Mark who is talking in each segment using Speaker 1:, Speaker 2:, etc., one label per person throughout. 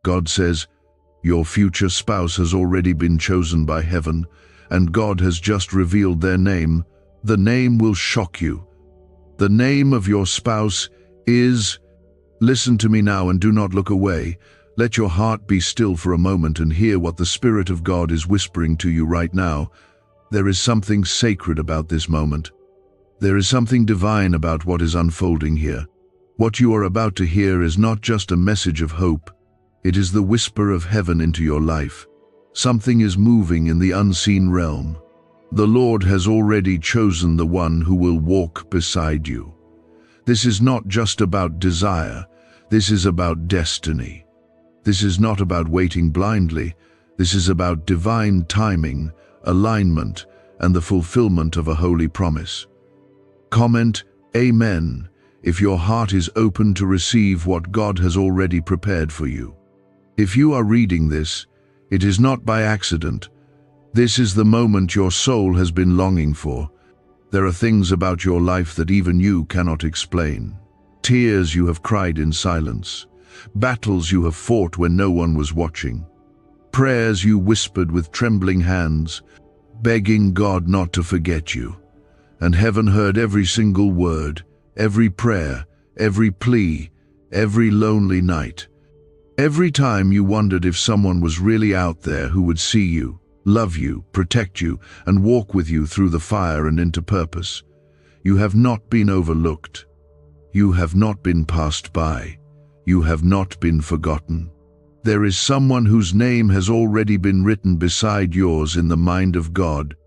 Speaker 1: God says, your future spouse has already been chosen by heaven, and God has just revealed their name. The name will shock you. The name of your spouse is... Listen to me now and do not look away. Let your heart be still for a moment and hear what the Spirit of God is whispering to you right now. There is something sacred about this moment. There is something divine about what is unfolding here. What you are about to hear is not just a message of hope. It is the whisper of heaven into your life. Something is moving in the unseen realm. The Lord has already chosen the one who will walk beside you. This is not just about desire. This is about destiny. This is not about waiting blindly. This is about divine timing, alignment, and the fulfillment of a holy promise. Comment, Amen, if your heart is open to receive what God has already prepared for you. If you are reading this, it is not by accident. This is the moment your soul has been longing for. There are things about your life that even you cannot explain. Tears you have cried in silence. Battles you have fought when no one was watching. Prayers you whispered with trembling hands, begging God not to forget you. And heaven heard every single word, every prayer, every plea, every lonely night. Every time you wondered if someone was really out there who would see you, love you, protect you, and walk with you through the fire and into purpose. You have not been overlooked. You have not been passed by. You have not been forgotten. There is someone whose name has already been written beside yours in the mind of God.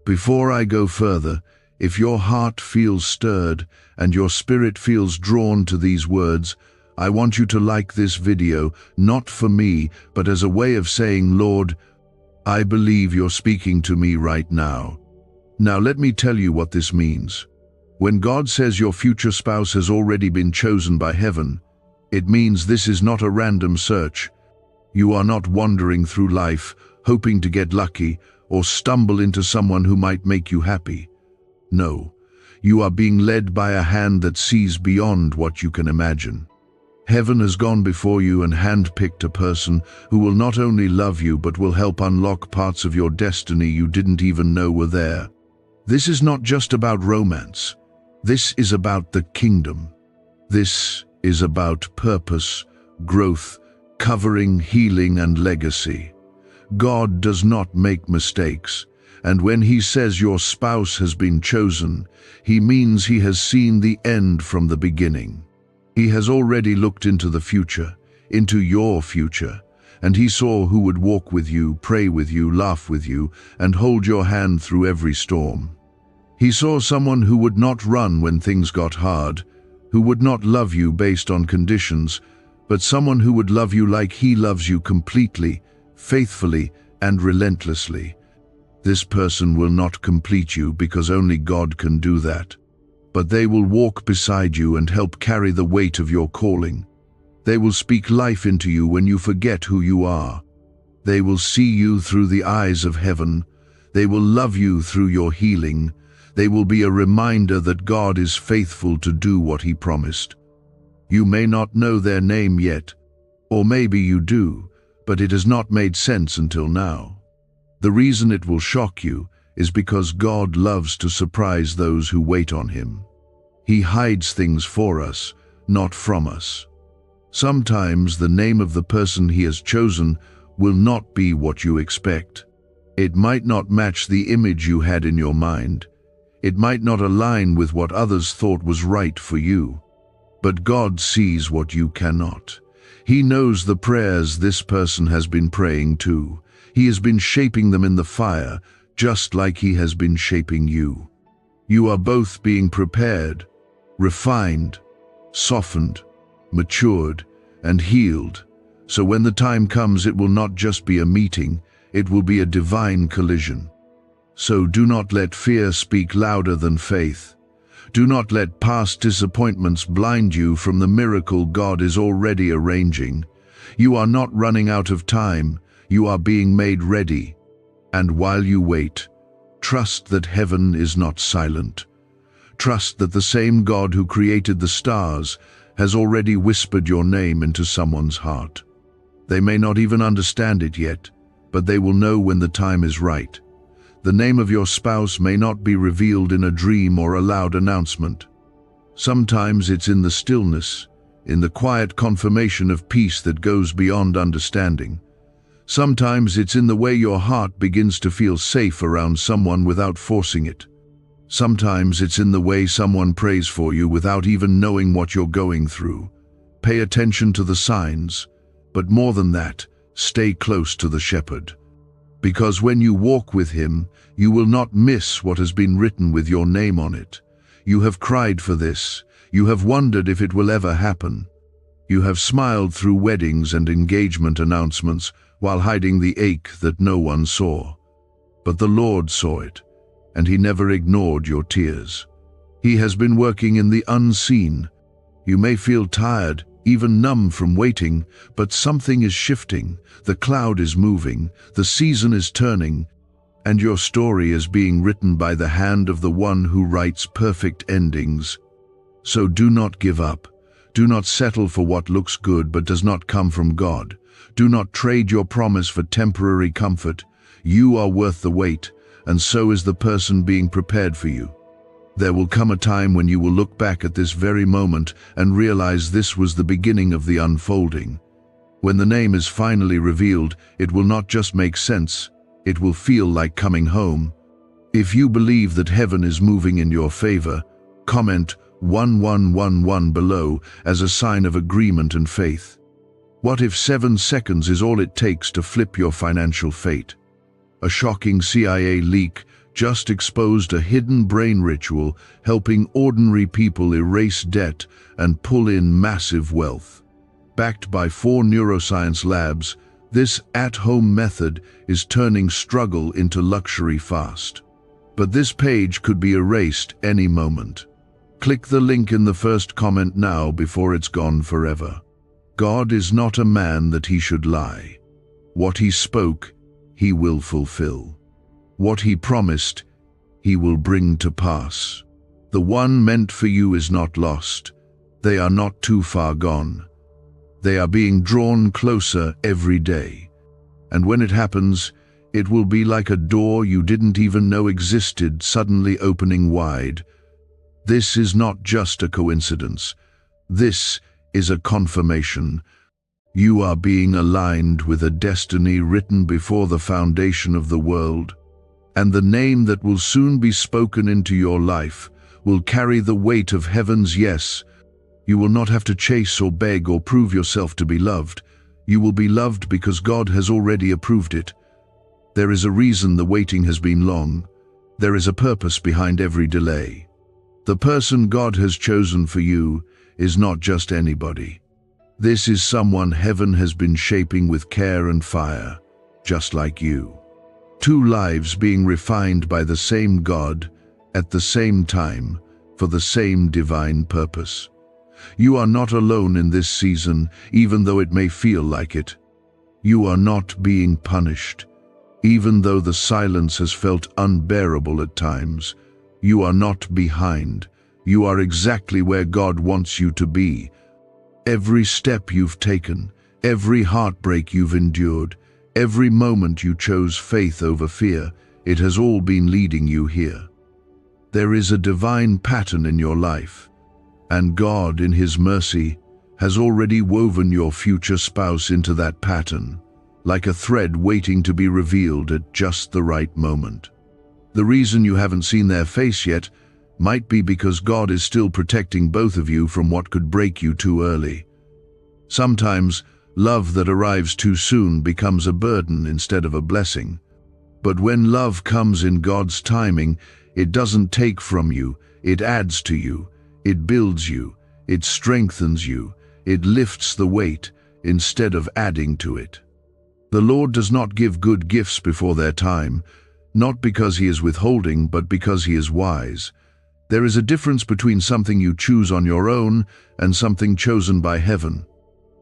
Speaker 1: Before I go further, if your heart feels stirred and your spirit feels drawn to these words, I want you to like this video, not for me, but as a way of saying, Lord, I believe you're speaking to me right now. Now let me tell you what this means. When God says your future spouse has already been chosen by heaven, it means this is not a random search. You are not wandering through life, hoping to get lucky or stumble into someone who might make you happy. No, you are being led by a hand that sees beyond what you can imagine. Heaven has gone before you and handpicked a person who will not only love you but will help unlock parts of your destiny you didn't even know were there. This is not just about romance. This is about the kingdom. This is about purpose, growth, covering, healing, and legacy. God does not make mistakes, and when He says your spouse has been chosen, He means He has seen the end from the beginning. He has already looked into the future, into your future, and He saw who would walk with you, pray with you, laugh with you, and hold your hand through every storm. He saw someone who would not run when things got hard, who would not love you based on conditions, but someone who would love you like He loves you completely, faithfully, and relentlessly. This person will not complete you because only God can do that. But they will walk beside you and help carry the weight of your calling. They will speak life into you when you forget who you are. They will see you through the eyes of heaven. They will love you through your healing. They will be a reminder that God is faithful to do what He promised. You may not know their name yet, or maybe you do, but it has not made sense until now. The reason it will shock you is because God loves to surprise those who wait on Him. He hides things for us, not from us. Sometimes the name of the person He has chosen will not be what you expect. It might not match the image you had in your mind. It might not align with what others thought was right for you. But God sees what you cannot. He knows the prayers this person has been praying too. He has been shaping them in the fire, just like He has been shaping you. You are both being prepared, refined, softened, matured, and healed. So when the time comes, it will not just be a meeting, it will be a divine collision. So do not let fear speak louder than faith. Do not let past disappointments blind you from the miracle God is already arranging. You are not running out of time, you are being made ready. And while you wait, trust that heaven is not silent. Trust that the same God who created the stars has already whispered your name into someone's heart. They may not even understand it yet, but they will know when the time is right. The name of your spouse may not be revealed in a dream or a loud announcement. Sometimes it's in the stillness, in the quiet confirmation of peace that goes beyond understanding. Sometimes it's in the way your heart begins to feel safe around someone without forcing it. Sometimes it's in the way someone prays for you without even knowing what you're going through. Pay attention to the signs, but more than that, stay close to the shepherd. Because when you walk with him, you will not miss what has been written with your name on it. You have cried for this. You have wondered if it will ever happen. You have smiled through weddings and engagement announcements while hiding the ache that no one saw. But the Lord saw it, and he never ignored your tears. He has been working in the unseen. You may feel tired, even numb from waiting, but something is shifting. The cloud is moving, the season is turning, and your story is being written by the hand of the one who writes perfect endings. So do not give up. Do not settle for what looks good but does not come from God. Do not trade your promise for temporary comfort. You are worth the wait, and so is the person being prepared for you. There will come a time when you will look back at this very moment and realize this was the beginning of the unfolding. When the name is finally revealed, it will not just make sense, it will feel like coming home. If you believe that heaven is moving in your favor, comment 1111 below as a sign of agreement and faith. What if 7 seconds is all it takes to flip your financial fate? A shocking CIA leak just exposed a hidden brain ritual helping ordinary people erase debt and pull in massive wealth. Backed by 4 neuroscience labs, this at-home method is turning struggle into luxury fast. But this page could be erased any moment. Click the link in the first comment now before it's gone forever. God is not a man that he should lie. What he spoke, he will fulfill. What he promised, he will bring to pass. The one meant for you is not lost. They are not too far gone. They are being drawn closer every day. And when it happens, it will be like a door you didn't even know existed suddenly opening wide. This is not just a coincidence. This is a confirmation. You are being aligned with a destiny written before the foundation of the world. And the name that will soon be spoken into your life will carry the weight of heaven's yes. You will not have to chase or beg or prove yourself to be loved. You will be loved because God has already approved it. There is a reason the waiting has been long. There is a purpose behind every delay. The person God has chosen for you is not just anybody. This is someone heaven has been shaping with care and fire, just like you. 2 lives being refined by the same God, at the same time, for the same divine purpose. You are not alone in this season, even though it may feel like it. You are not being punished. Even though the silence has felt unbearable at times, you are not behind. You are exactly where God wants you to be. Every step you've taken, every heartbreak you've endured, every moment you chose faith over fear, it has all been leading you here. There is a divine pattern in your life, and God, in His mercy, has already woven your future spouse into that pattern, like a thread waiting to be revealed at just the right moment. The reason you haven't seen their face yet might be because God is still protecting both of you from what could break you too early. Sometimes, love that arrives too soon becomes a burden instead of a blessing. But when love comes in God's timing, it doesn't take from you, it adds to you, it builds you, it strengthens you, it lifts the weight instead of adding to it. The Lord does not give good gifts before their time, not because He is withholding, but because He is wise. There is a difference between something you choose on your own and something chosen by heaven.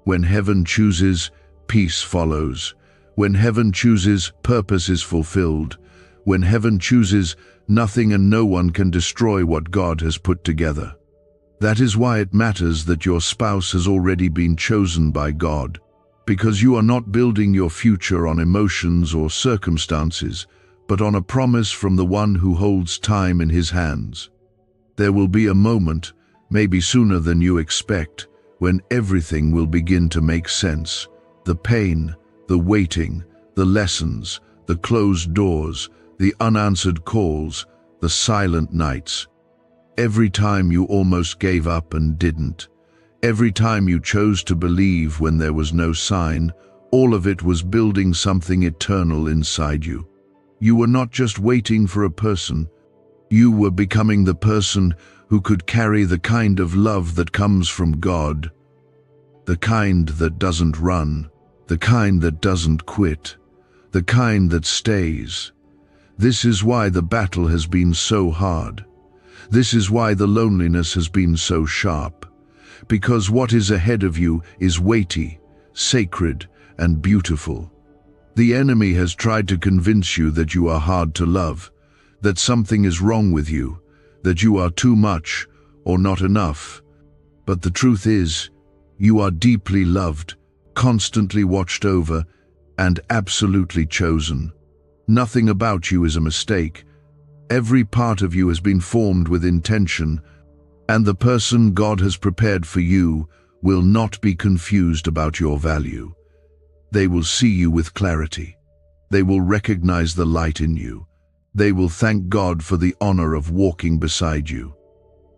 Speaker 1: When heaven chooses, peace follows. When heaven chooses, purpose is fulfilled. When heaven chooses, nothing and no one can destroy what God has put together. That is why it matters that your spouse has already been chosen by God. because you are not building your future on emotions or circumstances, but on a promise from the one who holds time in his hands. There will be a moment, maybe sooner than you expect, when everything will begin to make sense. The pain, the waiting, the lessons, the closed doors, the unanswered calls, the silent nights. Every time you almost gave up and didn't. Every time you chose to believe when there was no sign, all of it was building something eternal inside you. You were not just waiting for a person. You were becoming the person who could carry the kind of love that comes from God. The kind that doesn't run, the kind that doesn't quit, the kind that stays. This is why the battle has been so hard. This is why the loneliness has been so sharp. Because what is ahead of you is weighty, sacred, and beautiful. The enemy has tried to convince you that you are hard to love, that something is wrong with you, that you are too much or not enough. But the truth is, you are deeply loved, constantly watched over, and absolutely chosen. Nothing about you is a mistake. Every part of you has been formed with intention, and the person God has prepared for you will not be confused about your value. They will see you with clarity. They will recognize the light in you. They will thank God for the honor of walking beside you.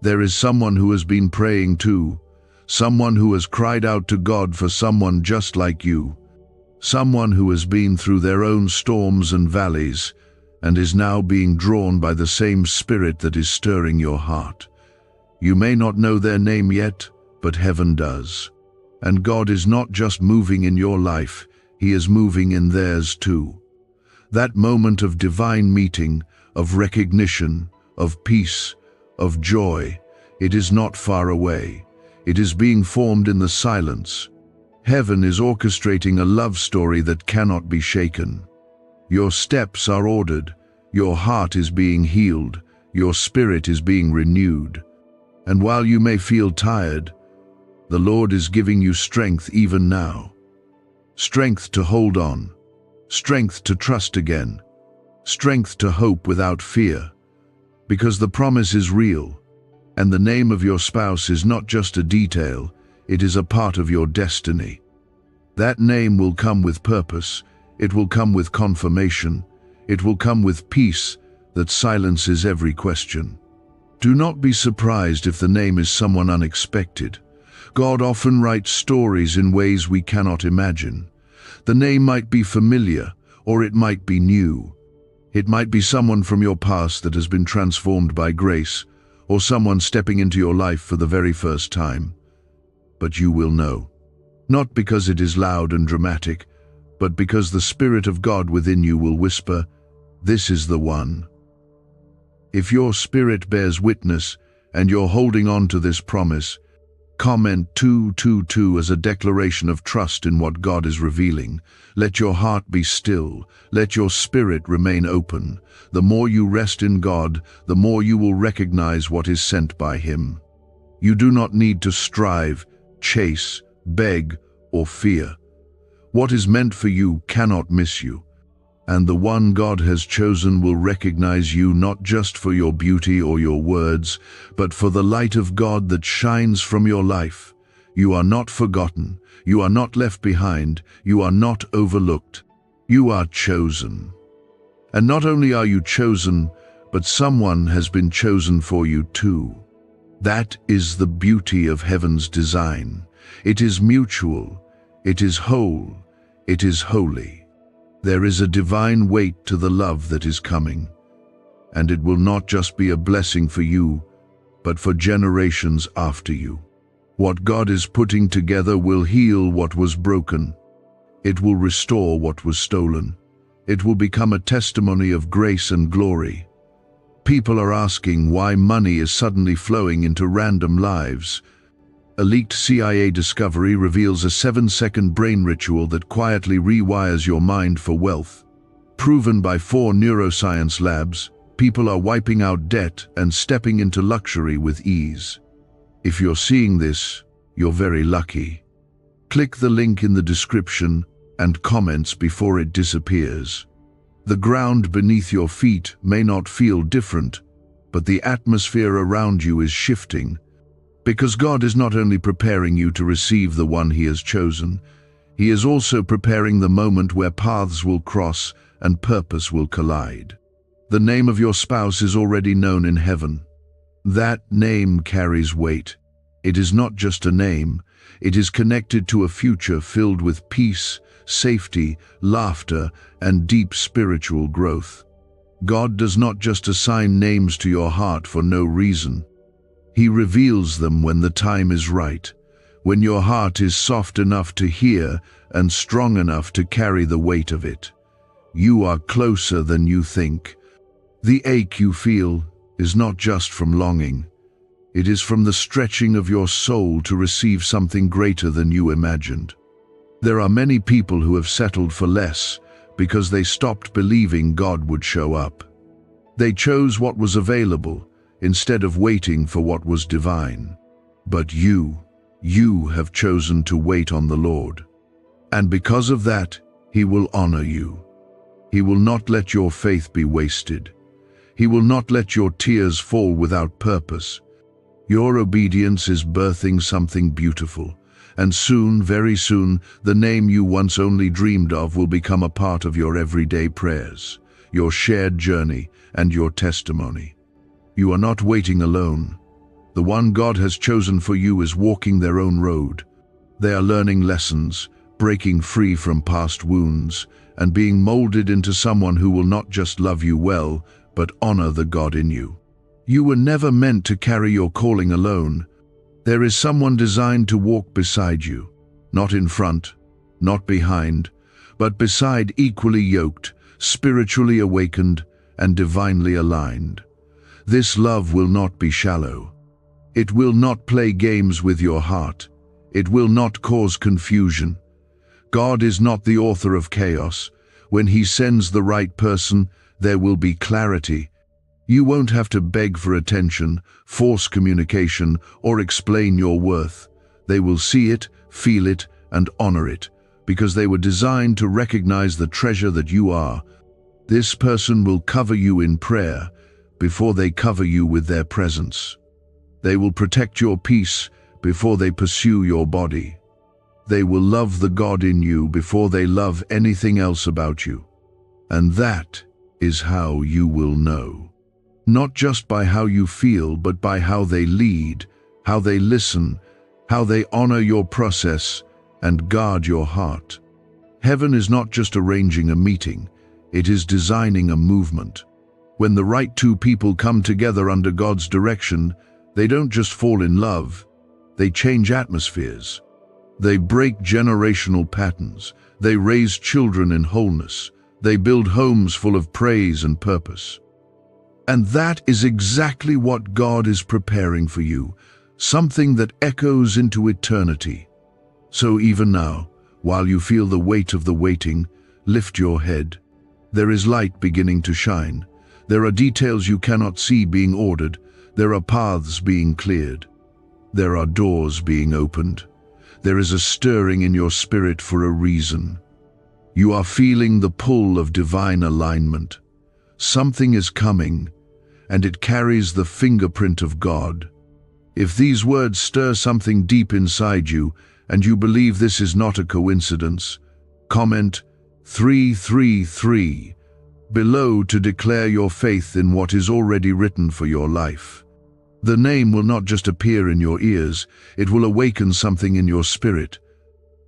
Speaker 1: There is someone who has been praying too, someone who has cried out to God for someone just like you, someone who has been through their own storms and valleys and is now being drawn by the same spirit that is stirring your heart. You may not know their name yet, but heaven does. And God is not just moving in your life, He is moving in theirs too. That moment of divine meeting, of recognition, of peace, of joy, it is not far away. It is being formed in the silence. Heaven is orchestrating a love story that cannot be shaken. Your steps are ordered, your heart is being healed, your spirit is being renewed. And while you may feel tired, the Lord is giving you strength even now. Strength to hold on, strength to trust again, strength to hope without fear. Because the promise is real, and the name of your spouse is not just a detail, it is a part of your destiny. That name will come with purpose, it will come with confirmation, it will come with peace that silences every question. Do not be surprised if the name is someone unexpected. God often writes stories in ways we cannot imagine. The name might be familiar, or it might be new. It might be someone from your past that has been transformed by grace, or someone stepping into your life for the very first time. But you will know. Not because it is loud and dramatic, but because the Spirit of God within you will whisper, "This is the one." If your spirit bears witness and you're holding on to this promise, comment 222 as a declaration of trust in what God is revealing. Let your heart be still. Let your spirit remain open. The more you rest in God, the more you will recognize what is sent by Him. You do not need to strive, chase, beg, or fear. What is meant for you cannot miss you. And the one God has chosen will recognize you not just for your beauty or your words, but for the light of God that shines from your life. You are not forgotten. You are not left behind. You are not overlooked. You are chosen. And not only are you chosen, but someone has been chosen for you too. That is the beauty of heaven's design. It is mutual. It is whole. It is holy. There is a divine weight to the love that is coming, and it will not just be a blessing for you, but for generations after you. What God is putting together will heal what was broken. It will restore what was stolen. It will become a testimony of grace and glory. People are asking why money is suddenly flowing into random lives. A leaked CIA discovery reveals a 7-second brain ritual that quietly rewires your mind for wealth. Proven by 4 neuroscience labs, people are wiping out debt and stepping into luxury with ease. If you're seeing this, you're very lucky. Click the link in the description and comments before it disappears. The ground beneath your feet may not feel different, but the atmosphere around you is shifting, because God is not only preparing you to receive the one He has chosen, He is also preparing the moment where paths will cross and purpose will collide. The name of your spouse is already known in heaven. That name carries weight. It is not just a name, it is connected to a future filled with peace, safety, laughter, and deep spiritual growth. God does not just assign names to your heart for no reason. He reveals them when the time is right, when your heart is soft enough to hear and strong enough to carry the weight of it. You are closer than you think. The ache you feel is not just from longing. It is from the stretching of your soul to receive something greater than you imagined. There are many people who have settled for less because they stopped believing God would show up. They chose what was available instead of waiting for what was divine. But you have chosen to wait on the Lord. And because of that, He will honor you. He will not let your faith be wasted. He will not let your tears fall without purpose. Your obedience is birthing something beautiful, and soon, very soon, the name you once only dreamed of will become a part of your everyday prayers, your shared journey, and your testimony. You are not waiting alone. The one God has chosen for you is walking their own road. They are learning lessons, breaking free from past wounds, and being molded into someone who will not just love you well, but honor the God in you. You were never meant to carry your calling alone. There is someone designed to walk beside you, not in front, not behind, but beside, equally yoked, spiritually awakened, and divinely aligned. This love will not be shallow. It will not play games with your heart. It will not cause confusion. God is not the author of chaos. When He sends the right person, there will be clarity. You won't have to beg for attention, force communication, or explain your worth. They will see it, feel it, and honor it, because they were designed to recognize the treasure that you are. This person will cover you in prayer before they cover you with their presence. They will protect your peace before they pursue your body. They will love the God in you before they love anything else about you. And that is how you will know. Not just by how you feel, but by how they lead, how they listen, how they honor your process and guard your heart. Heaven is not just arranging a meeting, it is designing a movement. When the right two people come together under God's direction, they don't just fall in love, they change atmospheres. They break generational patterns, they raise children in wholeness, they build homes full of praise and purpose. And that is exactly what God is preparing for you, something that echoes into eternity. So even now, while you feel the weight of the waiting, lift your head. There is light beginning to shine. There are details you cannot see being ordered. There are paths being cleared. There are doors being opened. There is a stirring in your spirit for a reason. You are feeling the pull of divine alignment. Something is coming, and it carries the fingerprint of God. If these words stir something deep inside you, and you believe this is not a coincidence, comment 333 below to declare your faith in what is already written for your life. The name will not just appear in your ears, it will awaken something in your spirit.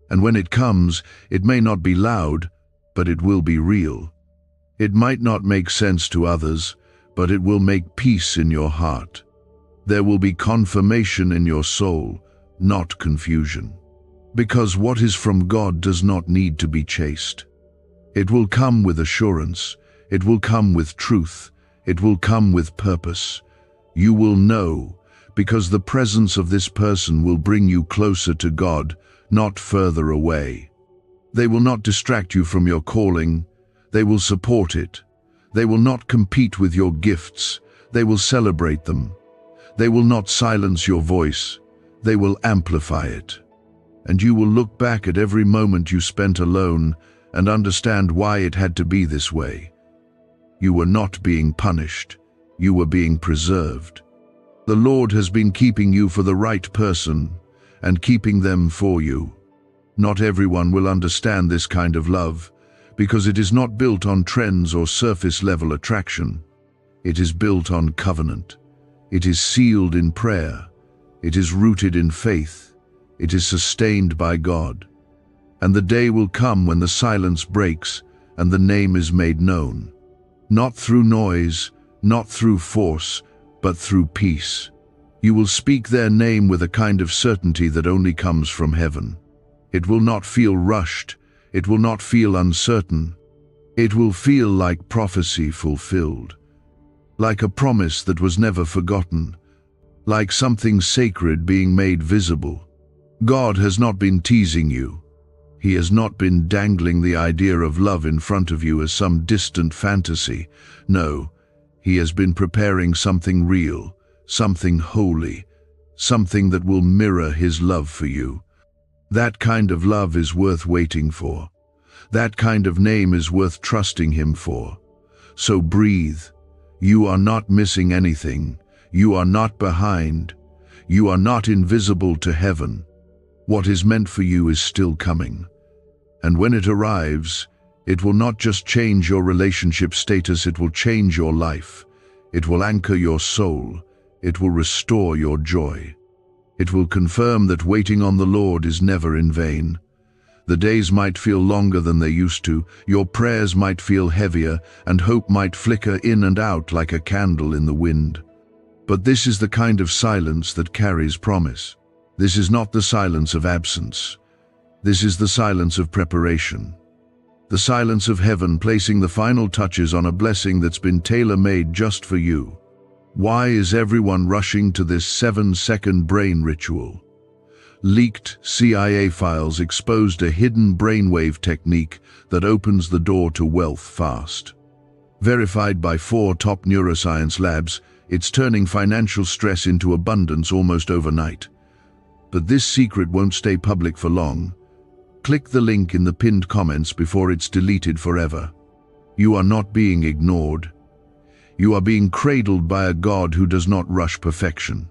Speaker 1: And when it comes, it may not be loud, but it will be real. It might not make sense to others, but it will make peace in your heart. There will be confirmation in your soul, not confusion. Because what is from God does not need to be chased. It will come with assurance, it will come with truth, it will come with purpose. You will know, because the presence of this person will bring you closer to God, not further away. They will not distract you from your calling, they will support it. They will not compete with your gifts, they will celebrate them. They will not silence your voice, they will amplify it. and you will look back at every moment you spent alone and understand why it had to be this way. You were not being punished. You were being preserved. The Lord has been keeping you for the right person and keeping them for you. Not everyone will understand this kind of love because it is not built on trends or surface-level attraction. It is built on covenant. It is sealed in prayer. It is rooted in faith. It is sustained by God. And the day will come when the silence breaks and the name is made known. Not through noise, not through force, but through peace. You will speak their name with a kind of certainty that only comes from heaven. It will not feel rushed. It will not feel uncertain. It will feel like prophecy fulfilled. Like a promise that was never forgotten. Like something sacred being made visible. God has not been teasing you. He has not been dangling the idea of love in front of you as some distant fantasy. No, He has been preparing something real, something holy, something that will mirror His love for you. That kind of love is worth waiting for. That kind of name is worth trusting Him for. So breathe. You are not missing anything. You are not behind. You are not invisible to heaven. What is meant for you is still coming. And when it arrives, it will not just change your relationship status, it will change your life. It will anchor your soul. It will restore your joy. It will confirm that waiting on the Lord is never in vain. The days might feel longer than they used to, your prayers might feel heavier, and hope might flicker in and out like a candle in the wind. But this is the kind of silence that carries promise. This is not the silence of absence. This is the silence of preparation. The silence of heaven placing the final touches on a blessing that's been tailor-made just for you. Why is everyone rushing to this 7-second brain ritual? Leaked CIA files exposed a hidden brainwave technique that opens the door to wealth fast. Verified by 4 top neuroscience labs, it's turning financial stress into abundance almost overnight. But this secret won't stay public for long. Click the link in the pinned comments before it's deleted forever. You are not being ignored. You are being cradled by a God who does not rush perfection.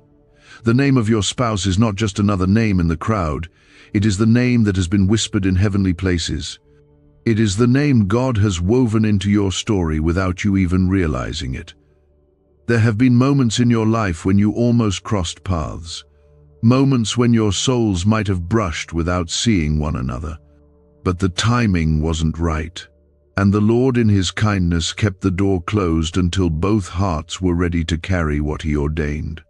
Speaker 1: The name of your spouse is not just another name in the crowd. It is the name that has been whispered in heavenly places. It is the name God has woven into your story without you even realizing it. There have been moments in your life when you almost crossed paths. Moments when your souls might have brushed without seeing one another. But the timing wasn't right. And the Lord in His kindness kept the door closed until both hearts were ready to carry what He ordained.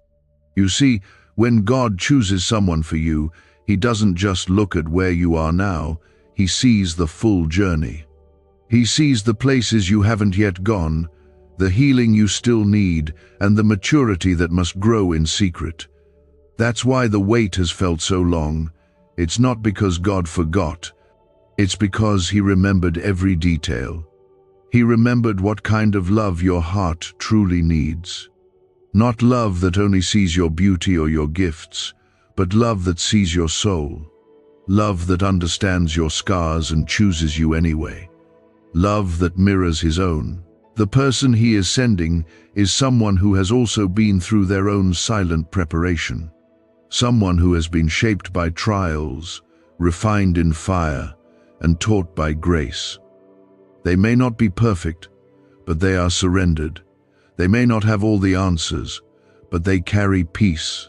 Speaker 1: You see, when God chooses someone for you, He doesn't just look at where you are now, He sees the full journey. He sees the places you haven't yet gone, the healing you still need, and the maturity that must grow in secret. That's why the wait has felt so long. It's not because God forgot. It's because He remembered every detail. He remembered what kind of love your heart truly needs. Not love that only sees your beauty or your gifts, but love that sees your soul. Love that understands your scars and chooses you anyway. Love that mirrors His own. The person He is sending is someone who has also been through their own silent preparation. Someone who has been shaped by trials, refined in fire, and taught by grace. They may not be perfect, but they are surrendered. They may not have all the answers, but they carry peace.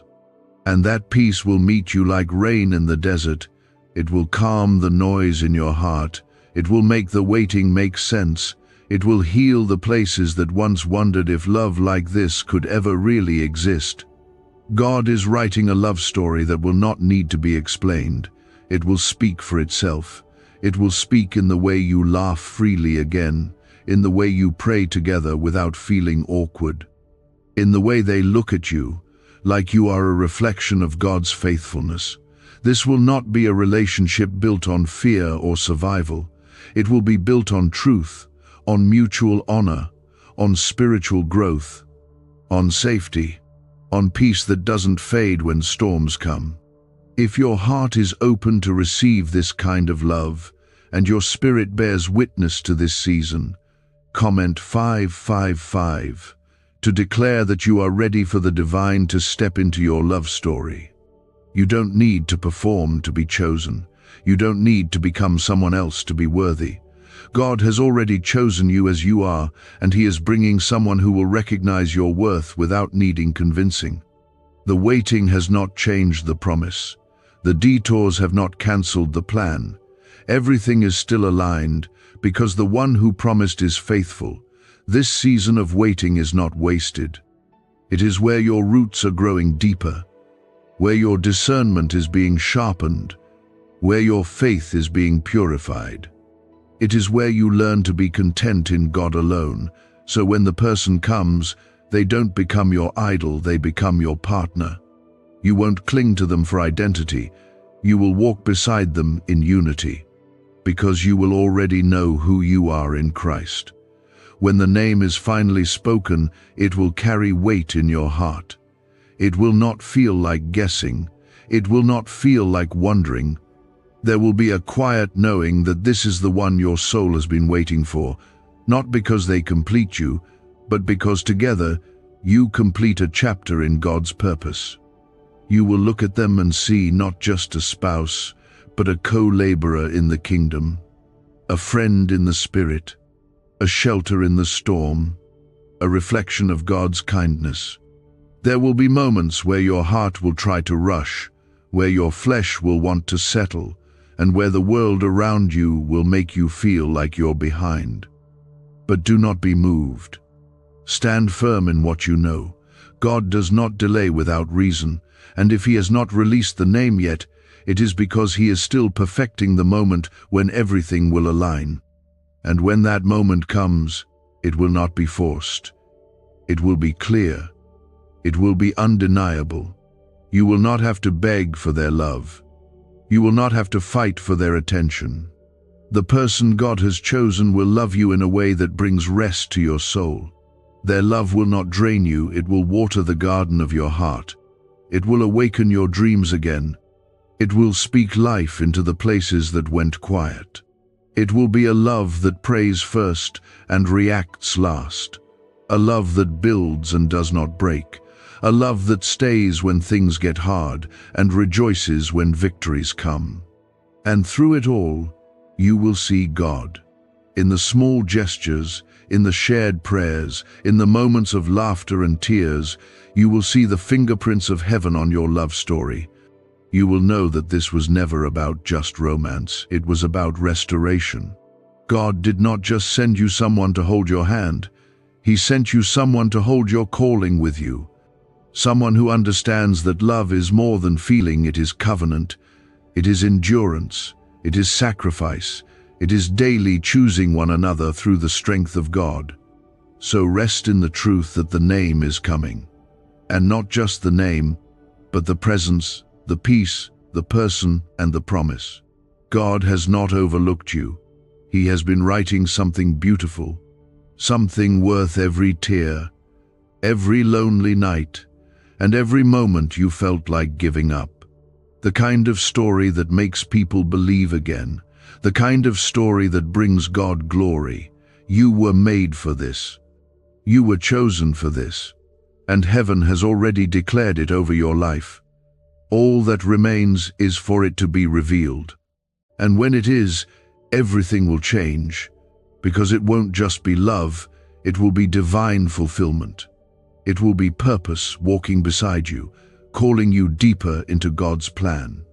Speaker 1: And that peace will meet you like rain in the desert. It will calm the noise in your heart. It will make the waiting make sense. It will heal the places that once wondered if love like this could ever really exist. God is writing a love story that will not need to be explained. It will speak for itself. It will speak in the way you laugh freely again, in the way you pray together without feeling awkward, in the way they look at you, like you are a reflection of God's faithfulness. This will not be a relationship built on fear or survival. It will be built on truth, on mutual honor, on spiritual growth, on safety, on peace that doesn't fade when storms come. If your heart is open to receive this kind of love, and your spirit bears witness to this season, comment 555 to declare that you are ready for the divine to step into your love story. You don't need to perform to be chosen. You don't need to become someone else to be worthy. God has already chosen you as you are, and He is bringing someone who will recognize your worth without needing convincing. The waiting has not changed the promise. The detours have not cancelled the plan. Everything is still aligned because the one who promised is faithful. This season of waiting is not wasted. It is where your roots are growing deeper, where your discernment is being sharpened, where your faith is being purified. It is where you learn to be content in God alone, so when the person comes, they don't become your idol, they become your partner. You won't cling to them for identity. You will walk beside them in unity, because you will already know who you are in Christ. When the name is finally spoken, it will carry weight in your heart. It will not feel like guessing. It will not feel like wondering. There will be a quiet knowing that this is the one your soul has been waiting for, not because they complete you, but because together you complete a chapter in God's purpose. You will look at them and see not just a spouse, but a co-laborer in the kingdom, a friend in the spirit, a shelter in the storm, a reflection of God's kindness. There will be moments where your heart will try to rush, where your flesh will want to settle, and where the world around you will make you feel like you're behind. But do not be moved. Stand firm in what you know. God does not delay without reason, and if He has not released the name yet, it is because He is still perfecting the moment when everything will align. And when that moment comes, it will not be forced. It will be clear. It will be undeniable. You will not have to beg for their love. You will not have to fight for their attention. The person God has chosen will love you in a way that brings rest to your soul. Their love will not drain you, it will water the garden of your heart. It will awaken your dreams again. It will speak life into the places that went quiet. It will be a love that prays first and reacts last. A love that builds and does not break. A love that stays when things get hard and rejoices when victories come. And through it all, you will see God. In the small gestures, in the shared prayers, in the moments of laughter and tears, you will see the fingerprints of heaven on your love story. You will know that this was never about just romance, it was about restoration. God did not just send you someone to hold your hand, He sent you someone to hold your calling with you. Someone who understands that love is more than feeling, it is covenant, it is endurance, it is sacrifice, it is daily choosing one another through the strength of God. So rest in the truth that the name is coming. And not just the name, but the presence, the peace, the person, and the promise. God has not overlooked you. He has been writing something beautiful, something worth every tear, every lonely night, and every moment you felt like giving up. The kind of story that makes people believe again, the kind of story that brings God glory. You were made for this. You were chosen for this, and heaven has already declared it over your life. All that remains is for it to be revealed. And when it is, everything will change, because it won't just be love, it will be divine fulfillment. It will be purpose walking beside you, calling you deeper into God's plan.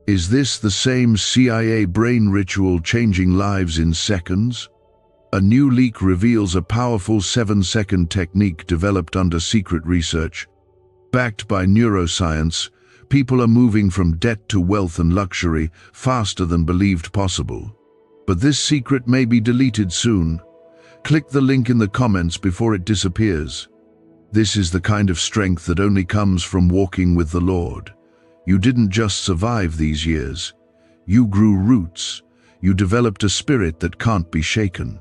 Speaker 1: Is this the same CIA brain ritual changing lives in seconds? A new leak reveals a powerful 7-second technique developed under secret research. Backed by neuroscience, people are moving from debt to wealth and luxury faster than believed possible. But this secret may be deleted soon. Click the link in the comments before it disappears. This is the kind of strength that only comes from walking with the Lord. You didn't just survive these years. You grew roots. You developed a spirit that can't be shaken.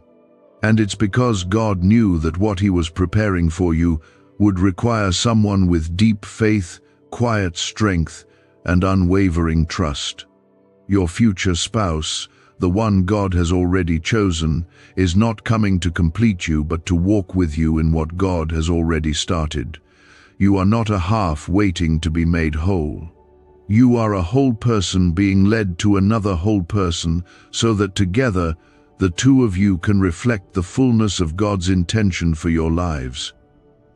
Speaker 1: And it's because God knew that what He was preparing for you would require someone with deep faith, quiet strength, and unwavering trust. Your future spouse, the one God has already chosen, is not coming to complete you but to walk with you in what God has already started. You are not a half waiting to be made whole. You are a whole person being led to another whole person so that together the two of you can reflect the fullness of God's intention for your lives.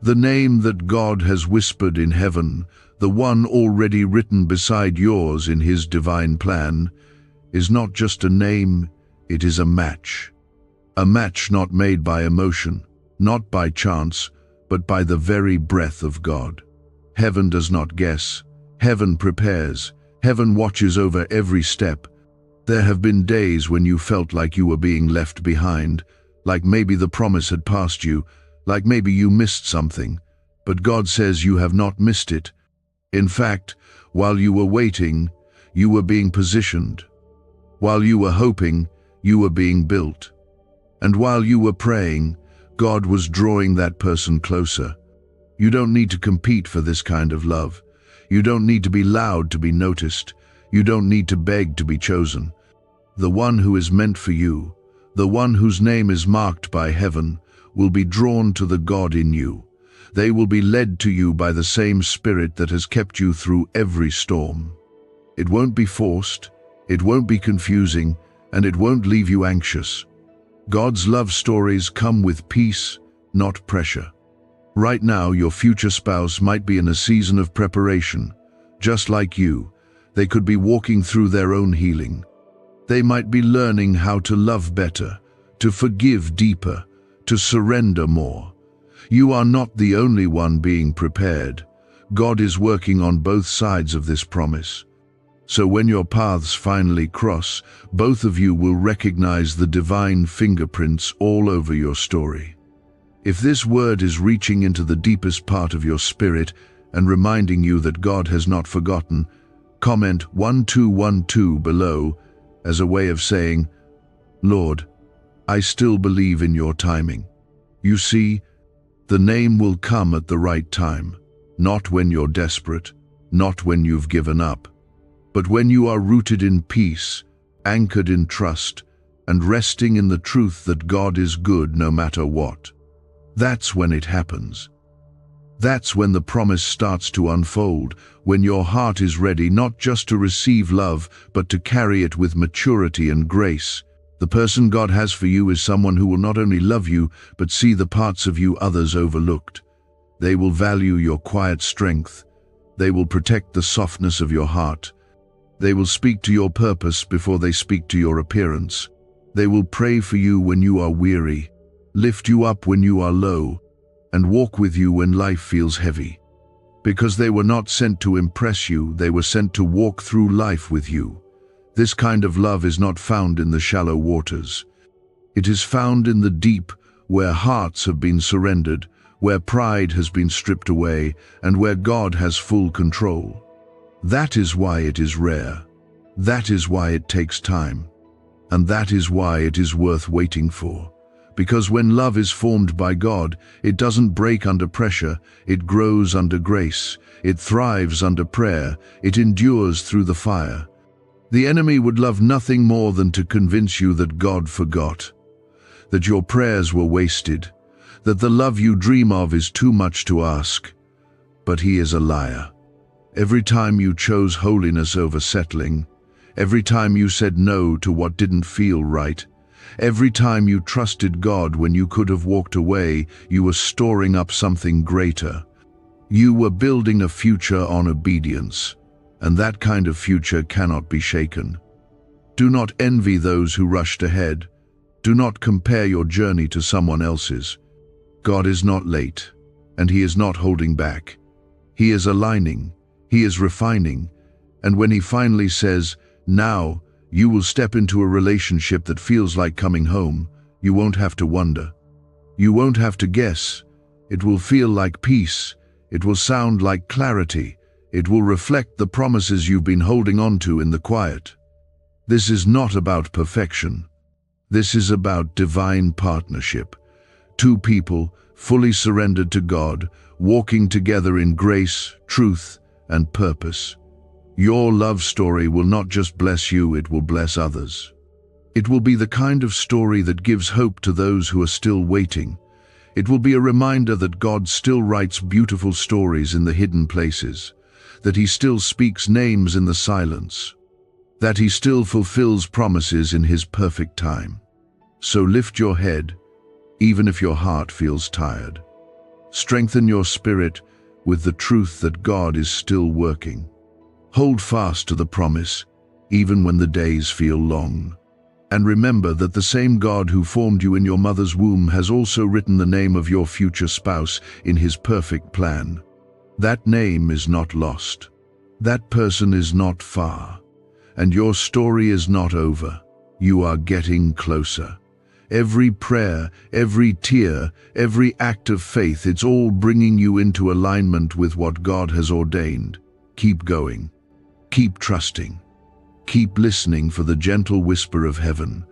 Speaker 1: The name that God has whispered in heaven, the one already written beside yours in His divine plan, is not just a name, it is a match. A match not made by emotion, not by chance, but by the very breath of God. Heaven does not guess. Heaven prepares. Heaven watches over every step. There have been days when you felt like you were being left behind, like maybe the promise had passed you, like maybe you missed something. But God says you have not missed it. In fact, while you were waiting, you were being positioned. While you were hoping, you were being built. And while you were praying, God was drawing that person closer. You don't need to compete for this kind of love. You don't need to be loud to be noticed. You don't need to beg to be chosen. The one who is meant for you, the one whose name is marked by heaven, will be drawn to the God in you. They will be led to you by the same Spirit that has kept you through every storm. It won't be forced, it won't be confusing, and it won't leave you anxious. God's love stories come with peace, not pressure. Right now, your future spouse might be in a season of preparation. Just like you, they could be walking through their own healing. They might be learning how to love better, to forgive deeper, to surrender more. You are not the only one being prepared. God is working on both sides of this promise. So when your paths finally cross, both of you will recognize the divine fingerprints all over your story. If this word is reaching into the deepest part of your spirit and reminding you that God has not forgotten, comment 1212 below as a way of saying, Lord, I still believe in your timing. You see, the name will come at the right time, not when you're desperate, not when you've given up, but when you are rooted in peace, anchored in trust, and resting in the truth that God is good no matter what. That's when it happens. That's when the promise starts to unfold, when your heart is ready not just to receive love, but to carry it with maturity and grace. The person God has for you is someone who will not only love you, but see the parts of you others overlooked. They will value your quiet strength. They will protect the softness of your heart. They will speak to your purpose before they speak to your appearance. They will pray for you when you are weary, lift you up when you are low, and walk with you when life feels heavy. Because they were not sent to impress you, they were sent to walk through life with you. This kind of love is not found in the shallow waters. It is found in the deep, where hearts have been surrendered, where pride has been stripped away, and where God has full control. That is why it is rare. That is why it takes time. And that is why it is worth waiting for. Because when love is formed by God, it doesn't break under pressure, it grows under grace, it thrives under prayer, it endures through the fire. The enemy would love nothing more than to convince you that God forgot, that your prayers were wasted, that the love you dream of is too much to ask. But he is a liar. Every time you chose holiness over settling, every time you said no to what didn't feel right, every time you trusted God when you could have walked away, you were storing up something greater. You were building a future on obedience, and that kind of future cannot be shaken. Do not envy those who rushed ahead. Do not compare your journey to someone else's. God is not late, and He is not holding back. He is aligning, He is refining, and when He finally says, now, you will step into a relationship that feels like coming home, you won't have to wonder. You won't have to guess. It will feel like peace. It will sound like clarity. It will reflect the promises you've been holding on to in the quiet. This is not about perfection. This is about divine partnership. Two people, fully surrendered to God, walking together in grace, truth, and purpose. Your love story will not just bless you, it will bless others. It will be the kind of story that gives hope to those who are still waiting. It will be a reminder that God still writes beautiful stories in the hidden places, that He still speaks names in the silence, that He still fulfills promises in His perfect time. So lift your head, even if your heart feels tired. Strengthen your spirit with the truth that God is still working. Hold fast to the promise, even when the days feel long. And remember that the same God who formed you in your mother's womb has also written the name of your future spouse in His perfect plan. That name is not lost. That person is not far. And your story is not over. You are getting closer. Every prayer, every tear, every act of faith, it's all bringing you into alignment with what God has ordained. Keep going. Keep trusting. Keep listening for the gentle whisper of heaven,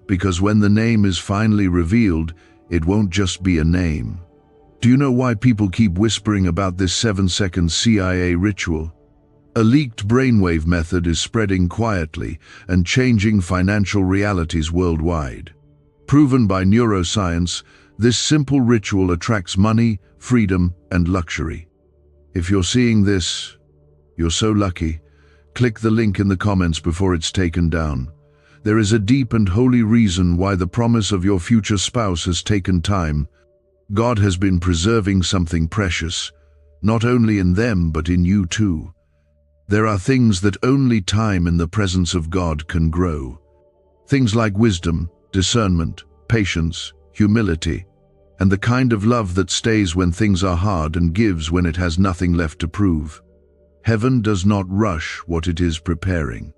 Speaker 1: because when the name is finally revealed, it won't just be a name. Do you know why people keep whispering about this 7-second CIA ritual? A leaked brainwave method is spreading quietly and changing financial realities worldwide. Proven by neuroscience, this simple ritual attracts money, freedom, and luxury. If you're seeing this, you're so lucky. Click the link in the comments before it's taken down. There is a deep and holy reason why the promise of your future spouse has taken time. God has been preserving something precious, not only in them but in you too. There are things that only time in the presence of God can grow. Things like wisdom, discernment, patience, humility, and the kind of love that stays when things are hard and gives when it has nothing left to prove. Heaven does not rush what it is preparing.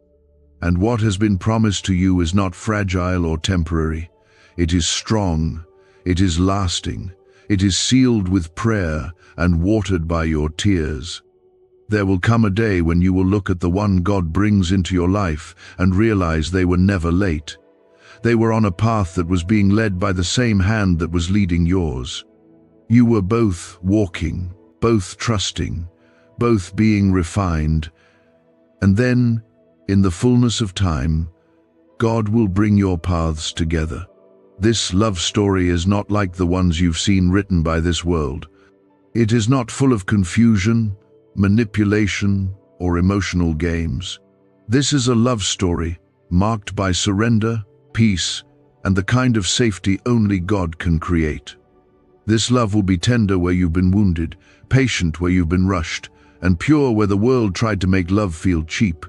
Speaker 1: And what has been promised to you is not fragile or temporary. It is strong, it is lasting, it is sealed with prayer and watered by your tears. There will come a day when you will look at the one God brings into your life and realize they were never late. They were on a path that was being led by the same hand that was leading yours. You were both walking, both trusting, both being refined. And then, in the fullness of time, God will bring your paths together. This love story is not like the ones you've seen written by this world. It is not full of confusion, manipulation, or emotional games. This is a love story marked by surrender, peace, and the kind of safety only God can create. This love will be tender where you've been wounded, patient where you've been rushed, and pure where the world tried to make love feel cheap.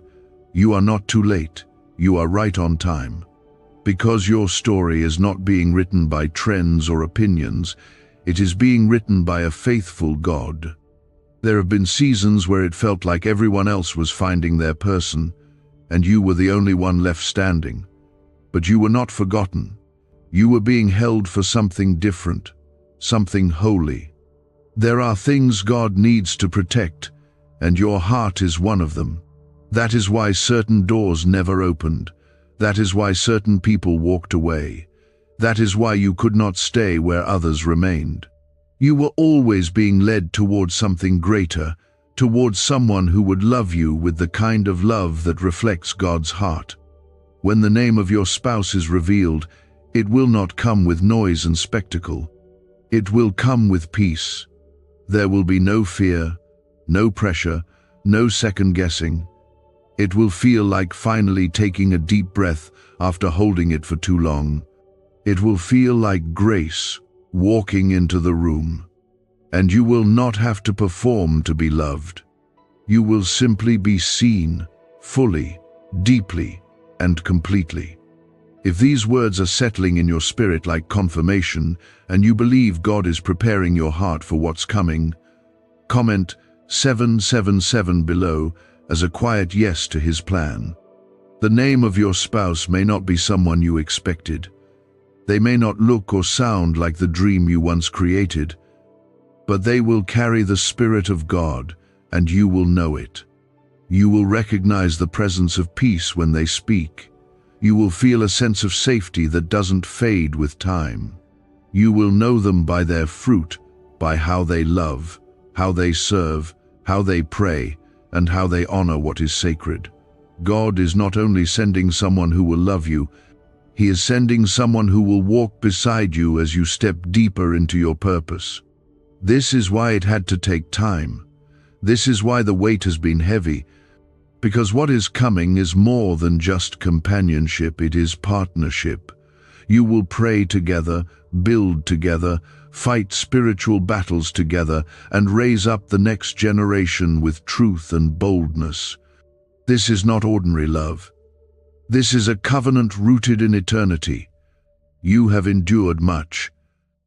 Speaker 1: You are not too late. You are right on time. Because your story is not being written by trends or opinions, it is being written by a faithful God. There have been seasons where it felt like everyone else was finding their person, and you were the only one left standing. But you were not forgotten. You were being held for something different, something holy. There are things God needs to protect, and your heart is one of them. That is why certain doors never opened. That is why certain people walked away. That is why you could not stay where others remained. You were always being led towards something greater, towards someone who would love you with the kind of love that reflects God's heart. When the name of your spouse is revealed, it will not come with noise and spectacle. It will come with peace. There will be no fear, no pressure, no second guessing. It will feel like finally taking a deep breath after holding it for too long. It will feel like grace walking into the room. And you will not have to perform to be loved. You will simply be seen, fully, deeply, and completely. If these words are settling in your spirit like confirmation, and you believe God is preparing your heart for what's coming, comment 777 below as a quiet yes to His plan. The name of your spouse may not be someone you expected. They may not look or sound like the dream you once created, but they will carry the Spirit of God, and you will know it. You will recognize the presence of peace when they speak. You will feel a sense of safety that doesn't fade with time. You will know them by their fruit, by how they love, how they serve, how they pray, and how they honor what is sacred. God is not only sending someone who will love you, He is sending someone who will walk beside you as you step deeper into your purpose. This is why it had to take time. This is why the weight has been heavy, because what is coming is more than just companionship, it is partnership. You will pray together, build together, fight spiritual battles together, and raise up the next generation with truth and boldness. This is not ordinary love. This is a covenant rooted in eternity. You have endured much.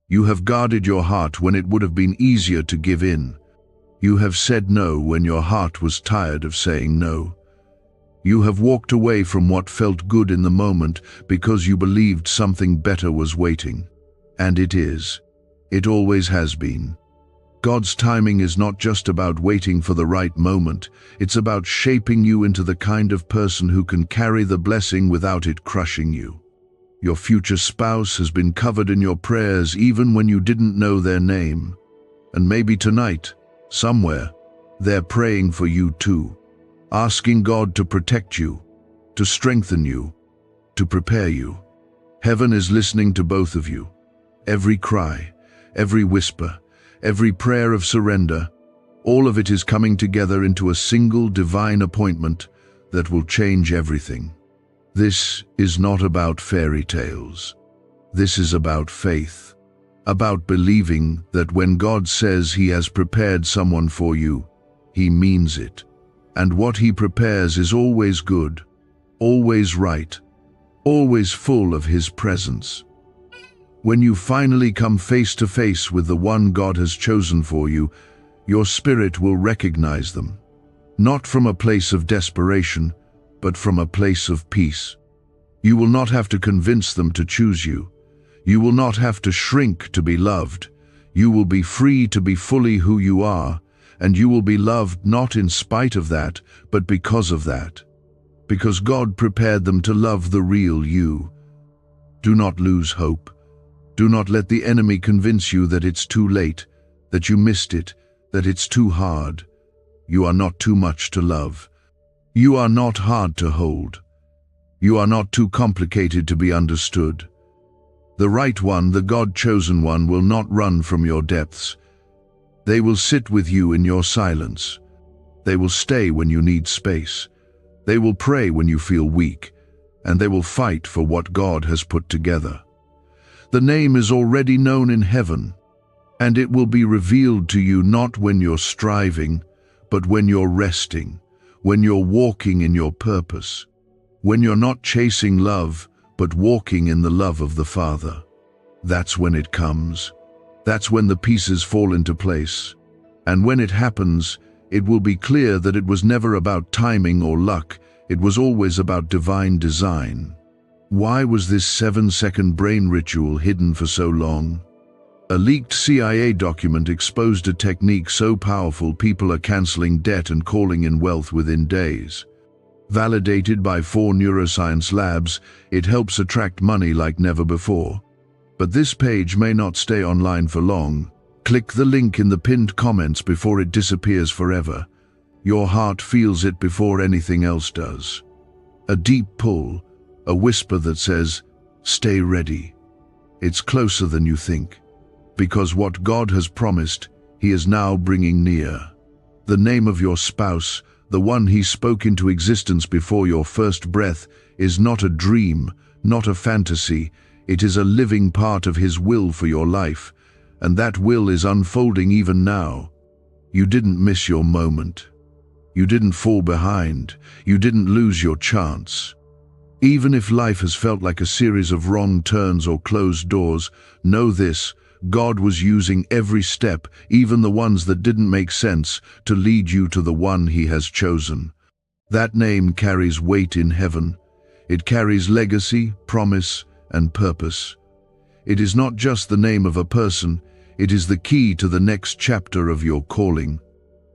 Speaker 1: You have guarded your heart when it would have been easier to give in. You have said no when your heart was tired of saying no. You have walked away from what felt good in the moment because you believed something better was waiting. And it is. It always has been. God's timing is not just about waiting for the right moment, it's about shaping you into the kind of person who can carry the blessing without it crushing you. Your future spouse has been covered in your prayers even when you didn't know their name. And maybe tonight, somewhere, they're praying for you too, asking God to protect you, to strengthen you, to prepare you. Heaven is listening to both of you. Every cry, every whisper, every prayer of surrender, all of it is coming together into a single divine appointment that will change everything. This is not about fairy tales. This is about faith, about believing that when God says He has prepared someone for you, He means it. And what He prepares is always good, always right, always full of His presence. When you finally come face to face with the one God has chosen for you, your spirit will recognize them, not from a place of desperation, but from a place of peace. You will not have to convince them to choose you. You will not have to shrink to be loved. You will be free to be fully who you are, and you will be loved not in spite of that, but because of that. Because God prepared them to love the real you. Do not lose hope. Do not let the enemy convince you that it's too late, that you missed it, that it's too hard. You are not too much to love. You are not hard to hold. You are not too complicated to be understood. The right one, the God-chosen one, will not run from your depths. They will sit with you in your silence. They will stay when you need space. They will pray when you feel weak, and they will fight for what God has put together. The name is already known in heaven, and it will be revealed to you not when you're striving, but when you're resting, when you're walking in your purpose, when you're not chasing love, but walking in the love of the Father. That's when it comes. That's when the pieces fall into place. And when it happens, it will be clear that it was never about timing or luck, it was always about divine design. Why was this 7-second brain ritual hidden for so long? A leaked CIA document exposed a technique so powerful people are canceling debt and calling in wealth within days. Validated by 4 neuroscience labs, it helps attract money like never before. But this page may not stay online for long. Click the link in the pinned comments before it disappears forever. Your heart feels it before anything else does. A deep pull, a whisper that says, stay ready. It's closer than you think, because what God has promised, He is now bringing near. The name of your spouse, the one He spoke into existence before your first breath, is not a dream, not a fantasy. It is a living part of His will for your life, and that will is unfolding even now. You didn't miss your moment. You didn't fall behind. You didn't lose your chance. Even if life has felt like a series of wrong turns or closed doors, know this: God was using every step, even the ones that didn't make sense, to lead you to the one He has chosen. That name carries weight in heaven. It carries legacy, promise, and purpose. It is not just the name of a person, it is the key to the next chapter of your calling.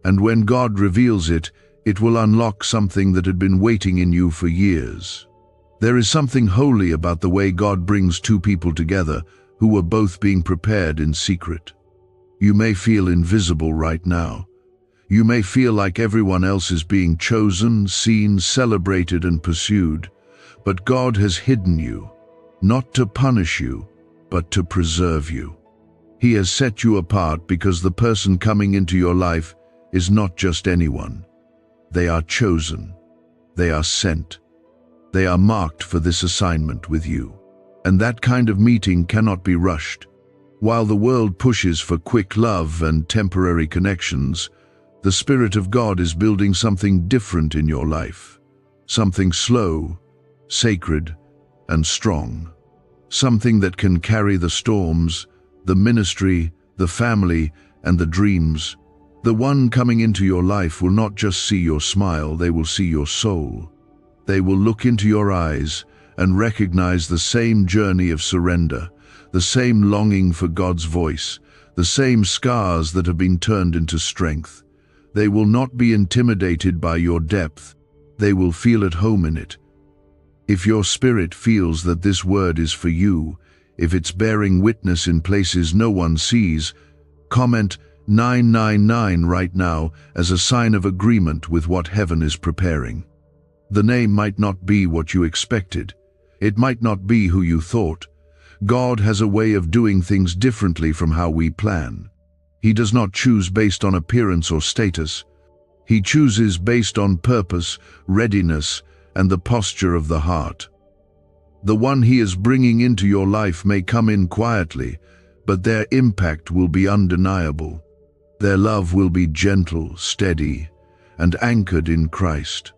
Speaker 1: And when God reveals it, it will unlock something that had been waiting in you for years. There is something holy about the way God brings two people together who were both being prepared in secret. You may feel invisible right now. You may feel like everyone else is being chosen, seen, celebrated, and pursued, but God has hidden you, not to punish you, but to preserve you. He has set you apart because the person coming into your life is not just anyone. They are chosen. They are sent. They are marked for this assignment with you. And that kind of meeting cannot be rushed. While the world pushes for quick love and temporary connections, the Spirit of God is building something different in your life. Something slow, sacred, and strong. Something that can carry the storms, the ministry, the family, and the dreams. The one coming into your life will not just see your smile, they will see your soul. They will look into your eyes and recognize the same journey of surrender, the same longing for God's voice, the same scars that have been turned into strength. They will not be intimidated by your depth. They will feel at home in it. If your spirit feels that this word is for you, if it's bearing witness in places no one sees, comment 999 right now as a sign of agreement with what heaven is preparing. The name might not be what you expected. It might not be who you thought. God has a way of doing things differently from how we plan. He does not choose based on appearance or status. He chooses based on purpose, readiness, and the posture of the heart. The one He is bringing into your life may come in quietly, but their impact will be undeniable. Their love will be gentle, steady, and anchored in Christ.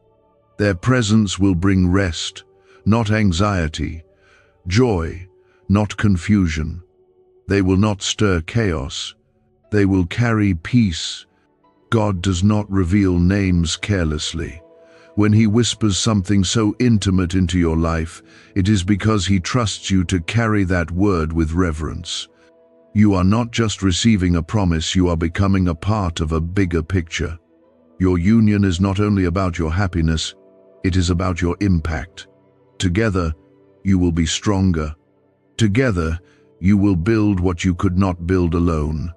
Speaker 1: Their presence will bring rest, not anxiety, joy, not confusion. They will not stir chaos. They will carry peace. God does not reveal names carelessly. When He whispers something so intimate into your life, it is because He trusts you to carry that word with reverence. You are not just receiving a promise, you are becoming a part of a bigger picture. Your union is not only about your happiness, it is about your impact. Together, you will be stronger. Together, you will build what you could not build alone.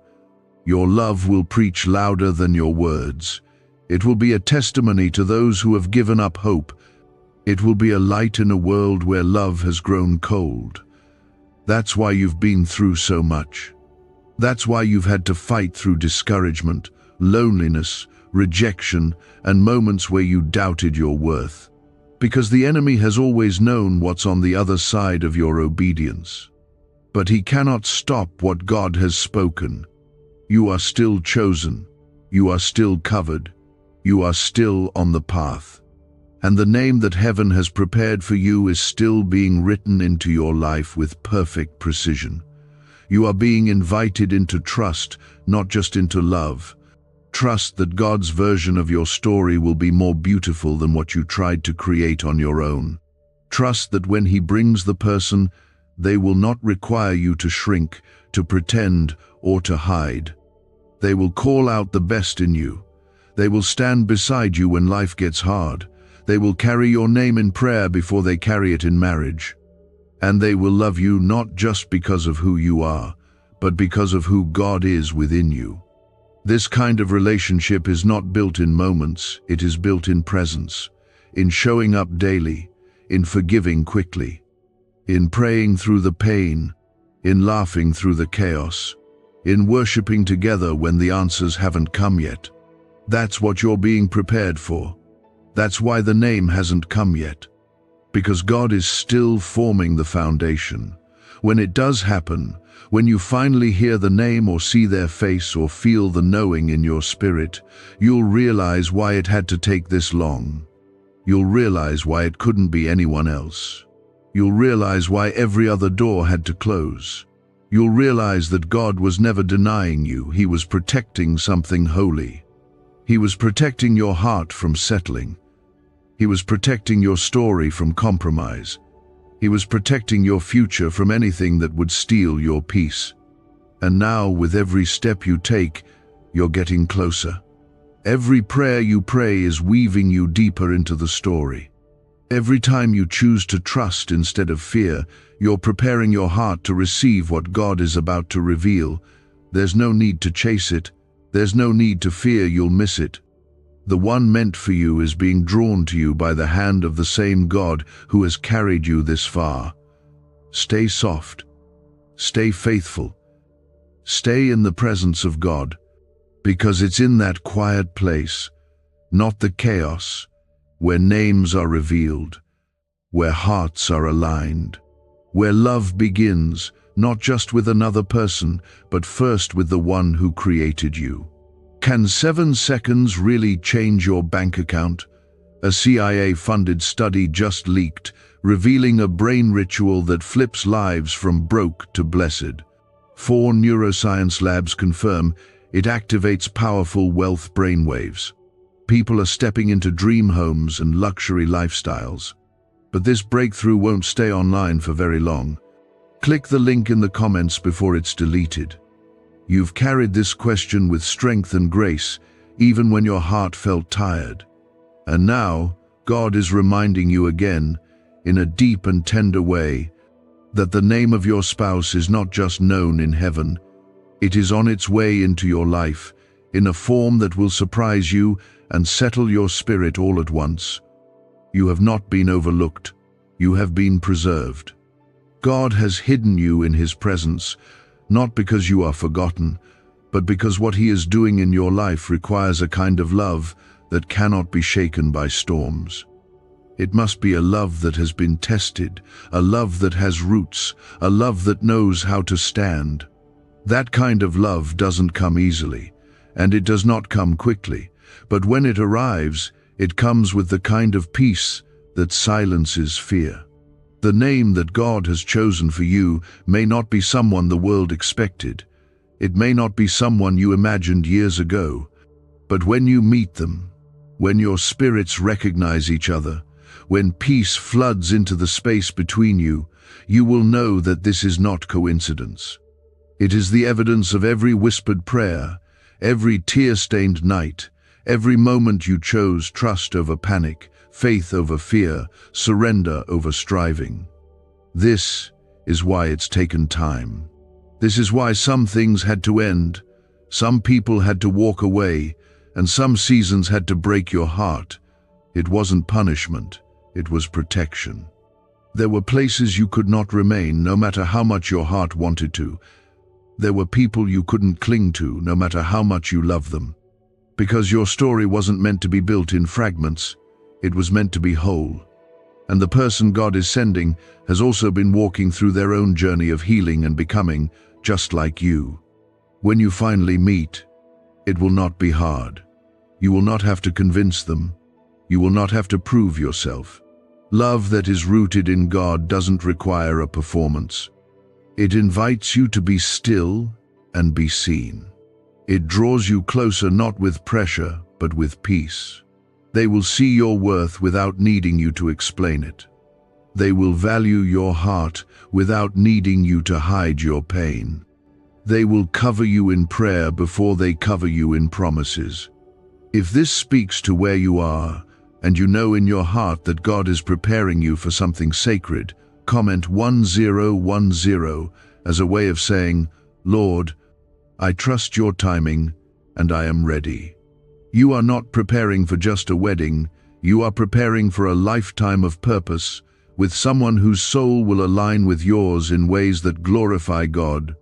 Speaker 1: Your love will preach louder than your words. It will be a testimony to those who have given up hope. It will be a light in a world where love has grown cold. That's why you've been through so much. That's why you've had to fight through discouragement, loneliness, rejection, and moments where you doubted your worth. Because the enemy has always known what's on the other side of your obedience. But he cannot stop what God has spoken. You are still chosen. You are still covered. You are still on the path. And the name that heaven has prepared for you is still being written into your life with perfect precision. You are being invited into trust, not just into love. Trust that God's version of your story will be more beautiful than what you tried to create on your own. Trust that when He brings the person, they will not require you to shrink, to pretend, or to hide. They will call out the best in you. They will stand beside you when life gets hard. They will carry your name in prayer before they carry it in marriage. And they will love you not just because of who you are, but because of who God is within you. This kind of relationship is not built in moments, it is built in presence, in showing up daily, in forgiving quickly, in praying through the pain, in laughing through the chaos, in worshiping together when the answers haven't come yet. That's what you're being prepared for. That's why the name hasn't come yet. Because God is still forming the foundation. When it does happen, when you finally hear the name or see their face or feel the knowing in your spirit, you'll realize why it had to take this long. You'll realize why it couldn't be anyone else. You'll realize why every other door had to close. You'll realize that God was never denying you. He was protecting something holy. He was protecting your heart from settling. He was protecting your story from compromise. He was protecting your future from anything that would steal your peace. And now, with every step you take, you're getting closer. Every prayer you pray is weaving you deeper into the story. Every time you choose to trust instead of fear, you're preparing your heart to receive what God is about to reveal. There's no need to chase it. There's no need to fear you'll miss it. The one meant for you is being drawn to you by the hand of the same God who has carried you this far. Stay soft. Stay faithful. Stay in the presence of God, because it's in that quiet place, not the chaos, where names are revealed, where hearts are aligned, where love begins, not just with another person, but first with the one who created you. Can 7 seconds really change your bank account? A CIA-funded study just leaked, revealing a brain ritual that flips lives from broke to blessed. 4 neuroscience labs confirm it activates powerful wealth brainwaves. People are stepping into dream homes and luxury lifestyles. But this breakthrough won't stay online for very long. Click the link in the comments before it's deleted. You've carried this question with strength and grace, even when your heart felt tired. And now, God is reminding you again, in a deep and tender way, that the name of your spouse is not just known in heaven. It is on its way into your life, in a form that will surprise you and settle your spirit all at once. You have not been overlooked. You have been preserved. God has hidden you in His presence, not because you are forgotten, but because what He is doing in your life requires a kind of love that cannot be shaken by storms. It must be a love that has been tested, a love that has roots, a love that knows how to stand. That kind of love doesn't come easily, and it does not come quickly, but when it arrives, it comes with the kind of peace that silences fear. The name that God has chosen for you may not be someone the world expected. It may not be someone you imagined years ago. But when you meet them, when your spirits recognize each other, when peace floods into the space between you, you will know that this is not coincidence. It is the evidence of every whispered prayer, every tear-stained night, every moment you chose trust over panic, faith over fear, surrender over striving. This is why it's taken time. This is why some things had to end, some people had to walk away, and some seasons had to break your heart. It wasn't punishment, it was protection. There were places you could not remain, no matter how much your heart wanted to. There were people you couldn't cling to, no matter how much you loved them. Because your story wasn't meant to be built in fragments, it was meant to be whole. And the person God is sending has also been walking through their own journey of healing and becoming just like you. When you finally meet, it will not be hard. You will not have to convince them. You will not have to prove yourself. Love that is rooted in God doesn't require a performance. It invites you to be still and be seen. It draws you closer not with pressure, but with peace. They will see your worth without needing you to explain it. They will value your heart without needing you to hide your pain. They will cover you in prayer before they cover you in promises. If this speaks to where you are, and you know in your heart that God is preparing you for something sacred, comment 1010 as a way of saying, Lord, I trust your timing, and I am ready. You are not preparing for just a wedding, you are preparing for a lifetime of purpose, with someone whose soul will align with yours in ways that glorify God.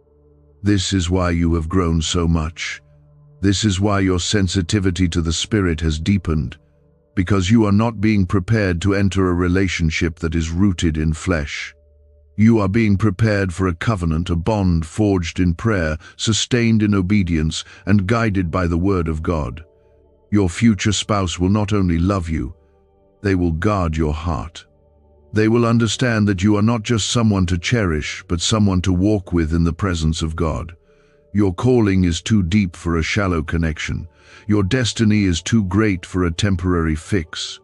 Speaker 1: This is why you have grown so much. This is why your sensitivity to the Spirit has deepened, because you are not being prepared to enter a relationship that is rooted in flesh. You are being prepared for a covenant, a bond forged in prayer, sustained in obedience, and guided by the Word of God. Your future spouse will not only love you, they will guard your heart. They will understand that you are not just someone to cherish, but someone to walk with in the presence of God. Your calling is too deep for a shallow connection. Your destiny is too great for a temporary fix.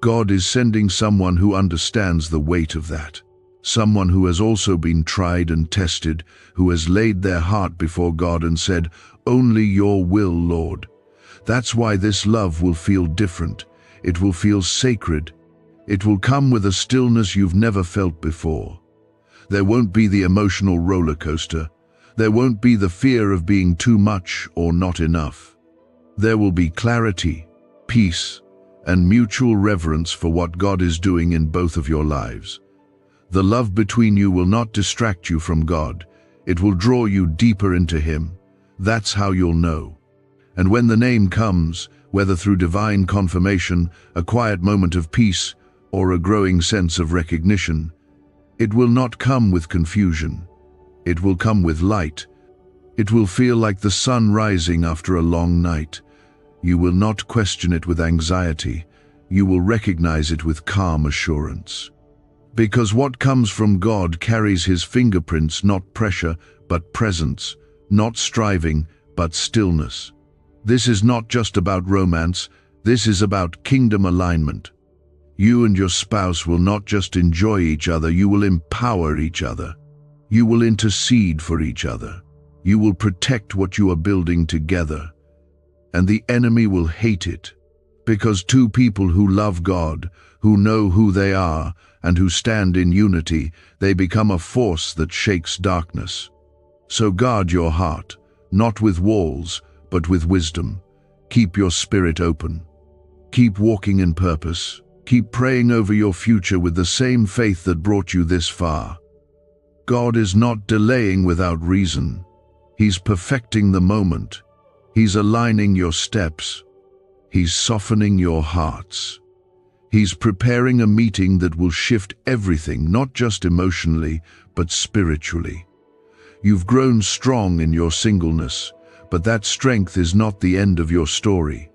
Speaker 1: God is sending someone who understands the weight of that. Someone who has also been tried and tested, who has laid their heart before God and said, "Only your will, Lord." That's why this love will feel different. It will feel sacred. It will come with a stillness you've never felt before. There won't be the emotional roller coaster, There won't be the fear of being too much or not enough. There will be clarity, peace, and mutual reverence for what God is doing in both of your lives. The love between you will not distract you from God. It will draw you deeper into Him. That's how you'll know. And when the name comes, whether through divine confirmation, a quiet moment of peace, or a growing sense of recognition, it will not come with confusion. It will come with light. It will feel like the sun rising after a long night. You will not question it with anxiety. You will recognize it with calm assurance. Because what comes from God carries His fingerprints, not pressure, but presence, not striving, but stillness. This is not just about romance, this is about kingdom alignment. You and your spouse will not just enjoy each other, you will empower each other. You will intercede for each other. You will protect what you are building together. And the enemy will hate it. Because two people who love God, who know who they are, and who stand in unity, they become a force that shakes darkness. So guard your heart, not with walls, but with wisdom. Keep your spirit open. Keep walking in purpose. Keep praying over your future with the same faith that brought you this far. God is not delaying without reason. He's perfecting the moment. He's aligning your steps. He's softening your hearts. He's preparing a meeting that will shift everything, not just emotionally, but spiritually. You've grown strong in your singleness, but that strength is not the end of your story.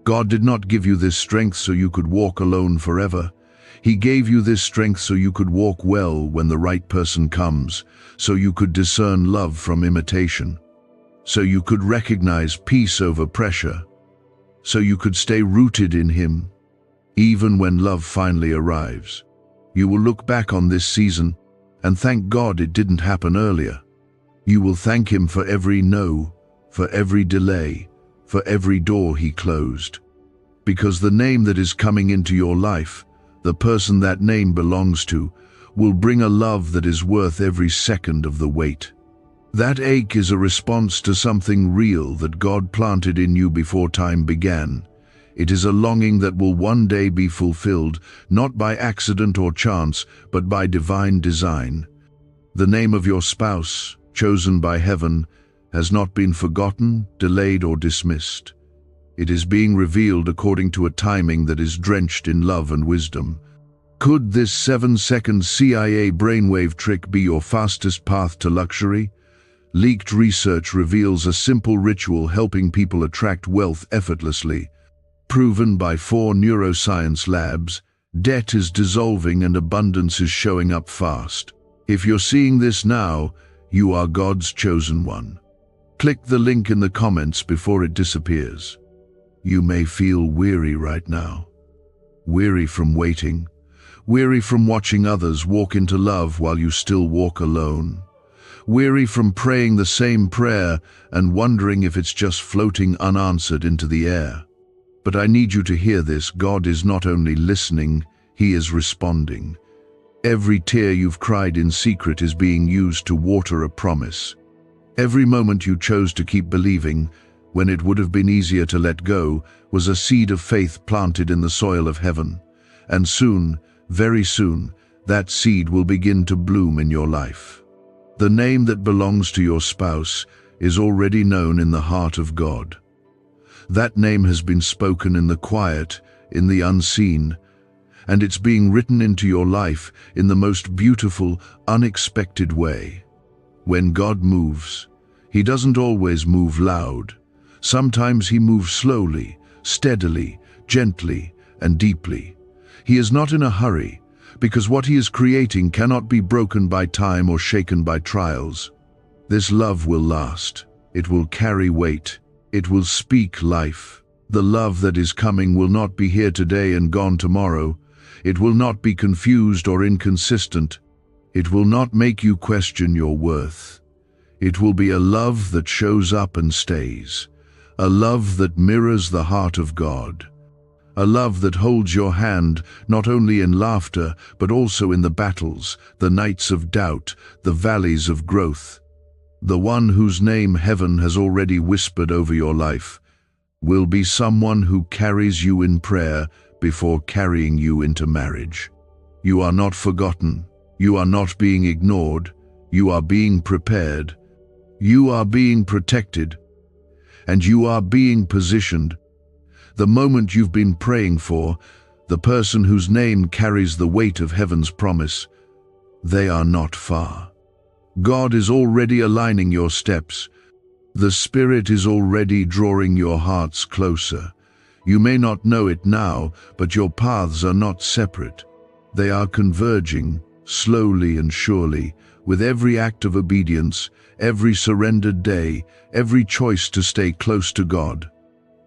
Speaker 1: God did not give you this strength so you could walk alone forever. He gave you this strength so you could walk well when the right person comes, so you could discern love from imitation, so you could recognize peace over pressure, so you could stay rooted in Him, even when love finally arrives. You will look back on this season and thank God it didn't happen earlier. You will thank Him for every no, for every delay, for every door He closed. Because the name that is coming into your life, the person that name belongs to, will bring a love that is worth every second of the wait. That ache is a response to something real that God planted in you before time began. It is a longing that will one day be fulfilled, not by accident or chance, but by divine design. The name of your spouse, chosen by heaven, has not been forgotten, delayed, or dismissed. It is being revealed according to a timing that is drenched in love and wisdom. Could this 7-second CIA brainwave trick be your fastest path to luxury? Leaked research reveals a simple ritual helping people attract wealth effortlessly. Proven by 4 neuroscience labs, debt is dissolving and abundance is showing up fast. If you're seeing this now, you are God's chosen one. Click the link in the comments before it disappears. You may feel weary right now. Weary from waiting. Weary from watching others walk into love while you still walk alone. Weary from praying the same prayer and wondering if it's just floating unanswered into the air. But I need you to hear this. God is not only listening, He is responding. Every tear you've cried in secret is being used to water a promise. Every moment you chose to keep believing, when it would have been easier to let go, was a seed of faith planted in the soil of heaven. And soon, very soon, that seed will begin to bloom in your life. The name that belongs to your spouse is already known in the heart of God. That name has been spoken in the quiet, in the unseen, and it's being written into your life in the most beautiful, unexpected way. When God moves, He doesn't always move loud. Sometimes He moves slowly, steadily, gently, and deeply. He is not in a hurry, because what He is creating cannot be broken by time or shaken by trials. This love will last. It will carry weight. It will speak life. The love that is coming will not be here today and gone tomorrow. It will not be confused or inconsistent. It will not make you question your worth. It will be a love that shows up and stays. A love that mirrors the heart of God. A love that holds your hand not only in laughter, but also in the battles, the nights of doubt, the valleys of growth. The one whose name heaven has already whispered over your life will be someone who carries you in prayer before carrying you into marriage. You are not forgotten. You are not being ignored. You are being prepared. You are being protected. And you are being positioned. The moment you've been praying for, the person whose name carries the weight of heaven's promise, they are not far. God is already aligning your steps. The Spirit is already drawing your hearts closer. You may not know it now, but your paths are not separate. They are converging, slowly and surely, with every act of obedience, every surrendered day, every choice to stay close to God.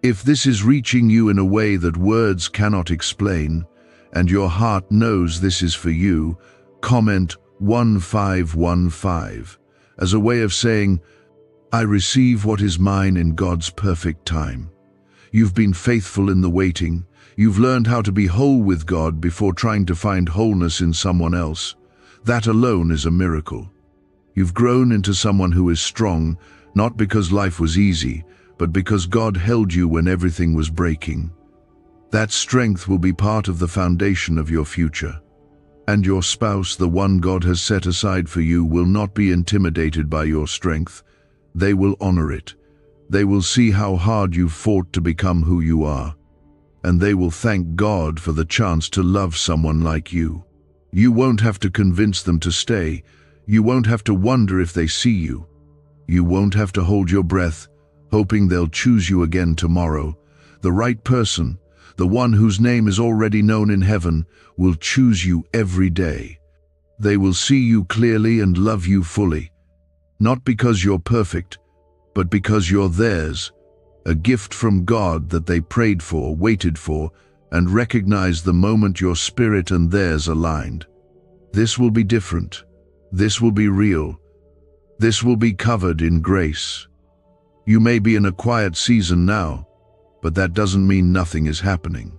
Speaker 1: If this is reaching you in a way that words cannot explain, and your heart knows this is for you, comment 1515 as a way of saying, I receive what is mine in God's perfect time. You've been faithful in the waiting. You've learned how to be whole with God before trying to find wholeness in someone else. That alone is a miracle. You've grown into someone who is strong, not because life was easy, but because God held you when everything was breaking. That strength will be part of the foundation of your future. And your spouse, the one God has set aside for you, will not be intimidated by your strength. They will honor it. They will see how hard you fought to become who you are. And they will thank God for the chance to love someone like you. You won't have to convince them to stay. You won't have to wonder if they see you. You won't have to hold your breath, hoping they'll choose you again tomorrow. The right person, the one whose name is already known in heaven, will choose you every day. They will see you clearly and love you fully. Not because you're perfect, but because you're theirs, a gift from God that they prayed for, waited for, and recognized the moment your spirit and theirs aligned. This will be different. This will be real. This will be covered in grace. You may be in a quiet season now, but that doesn't mean nothing is happening.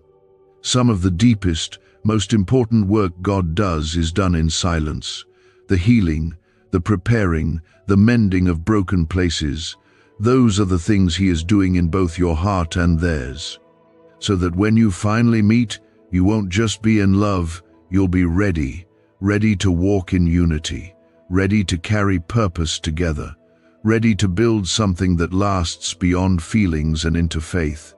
Speaker 1: Some of the deepest, most important work God does is done in silence. The healing, the preparing, the mending of broken places, those are the things He is doing in both your heart and theirs. So that when you finally meet, you won't just be in love, you'll be ready to walk in unity, ready to carry purpose together, ready to build something that lasts beyond feelings and into faith.